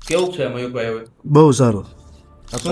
કેવું છે મયુરભાઈ હવે? બહુ સારું.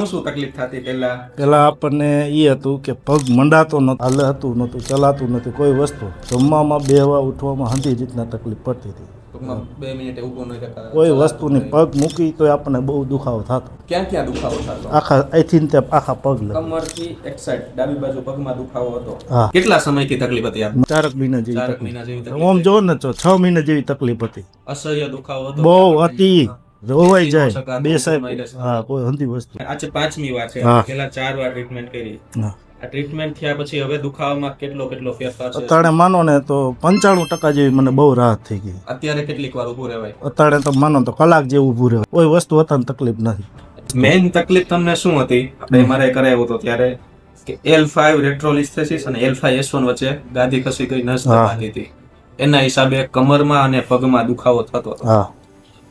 શું તકલીફ થતી પહેલા? પેલા આપણને એ હતું કે પગ મંડાતો નહોતો, હાલતું નહોતું, ચલાતું નથી કોઈ વસ્તુ. જમવામાં, બેહવા, ઉઠવામાં હંધી રીતના તકલીફ પડતી હતી. ટૂંકમાં 2 મિનિટે ઊભું નહીં થતા, કોઈ ચલાતું વસ્તુની નહીં. પગ મૂકી તો આપણને બહુ દુખાવો થતો. ક્યાં ક્યાં દુખાવો થતો? આખા અહીંથી ને ત્યાં આખા પગ લગી. કમરથી એક સાઈડ ડાબી બાજુ પગમાં દુખાવો હતો. હા. કેટલા સમયથી તકલીફ હતી? 4 મહિના જેવી 4 તકલીફ. મહિના જેવી તકલીફ. ઓમ જો ને તો 6 મહિના જેવી તકલીફ હતી. અસહ્ય દુખાવો હતો. બહુ હતી. રોવાઈ જાય શકાતું, બે સાહેબ. ઊભું નહીં હા, કોઈ હંધી વસ્તુ. આજે 5મી વાર છે. હા. પહેલા 4 વાર ટ્રીટમેન્ટ કરી. હા. આ ટ્રીટમેન્ટ થયા પછી હવે દુખાવામાં કેટલો ફેરફાર છે? અત્યારે માનો ને તો 95% જેવી મને બહુ રાહત થઈ ગઈ. અત્યારે કેટલીક વાર ઊભું રહેવાય? અત્યારે તો માનો તો કલાક જેવું ઊભું રહેવાય. કોઈ વસ્તુ હતા ને તકલીફ નથી. મેઇન તકલીફ તમને શું હતી? આપણે મારે કરાવ્યો હતો ત્યારે કે L5 રેટ્રોલિસ્થેસિસ અને L5 S1 વચ્ચે ગાદી ખસી ગઈ, નસ દબાતી હતી. એના હિસાબે કમરમાં અને પગમાં દુખાવો થતો હતો. હા.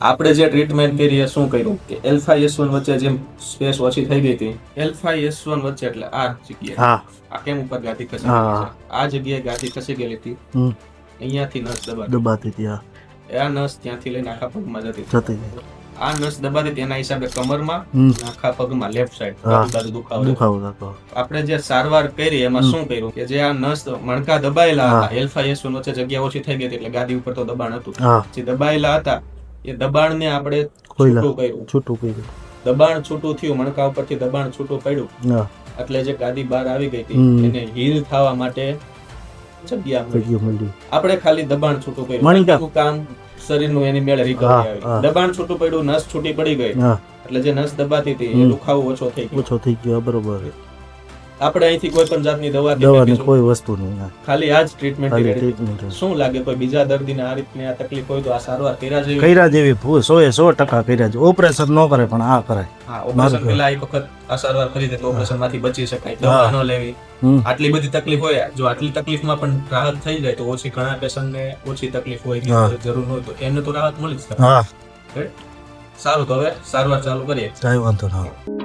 આપણે જે ટ્રીટમેન્ટ કરી એ શું કર્યું કે L5 S1 વચ્ચે જેમ સ્પેસ ઓછી થઈ ગઈ હતી, L5 S1 વચ્ચે એટલે આ જગ્યાએ, હા. આ કેમ ઉપર ગાદી ખસી હા. ગઈ છે, આ જગ્યાએ ગાદી ખસી ગયેલી હતી. અહીંયાથી નસ દબાતી, દબાતી હતી. હા. આ નસ ત્યાંથી લઈને આખા પગમાં જતી હતી. જતી હતી. આ નસ દબાતી તેના હિસાબે કમરમાં આખા પગમાં લેફ્ટ સાઈડ હા. બાજુ દુખાવો રહેતો. દુખાવો થતો. આપણે જે સારવાર કરી એમાં શું કર્યું કે જે આ નસ મણકા દબાયેલા હતા, L5 S1 વચ્ચે જગ્યા ઓછી થઈ ગઈ હતી એટલે ગાદી ઉપર તો દબાણ હતું. હા. જે દબાયેલા હતા એ દબાણને આપણે ખોઈલા. છૂટું કર્યું. છૂટું કર્યું. દબાણ છૂટું થયું, મણકા ઉપરથી દબાણ છૂટું પડ્યું હા. એટલે જે ગાદી બહાર આવી ગઈ હતી એને હીલ થવા માટે જગ્યા મળી. જગ્યા મળી. આપણે ખાલી દબાણ છૂટું કર્યું. મણકા. આખું કામ શરીરનું એની મેળે રિકવરી હા, આવી. હા. દબાણ છૂટું પડ્યું, નસ છૂટી પડી ગઈ હા. એટલે જે નસ દબાતી હતી એ દુખાવો ઓછો થઈ ગયો. ઓછો થઈ ગયો. બરોબર. આપણે અહીંથી કોઈ પણ જાતની દવા કે દવાની કીધું. કોઈ વસ્તુ નહીં. હા. ખાલી આ જ ટ્રીટમેન્ટ ખાલી કરી. ટ્રીટમેન્ટ. શું લાગે કોઈ બીજા દર્દીને આ રીતની આ તકલીફ હોય તો આ સારવાર કર્યા જેવી? કર્યા જેવી 100% કર્યા છે. ઓપરેશન ન કરે પણ આ કરાય. હા, ઓપરેશન પહેલા એક વખત આ સારવાર કરી દે તો ઓપરેશન માંથી બચી શકાય. દવા ન લેવી. આટલી બધી તકલીફ હોય, જો આટલી તકલીફમાં પણ રાહત થઈ જાય તો ઓછી, ઘણા પેશન્ટને ઓછી તકલીફ હોય કે જરૂર હોય તો એને તો રાહત મળી જ શકે. હા. સારું, તો હવે સારવાર ચાલુ કરીએ. કાંઈ વાંધો ના.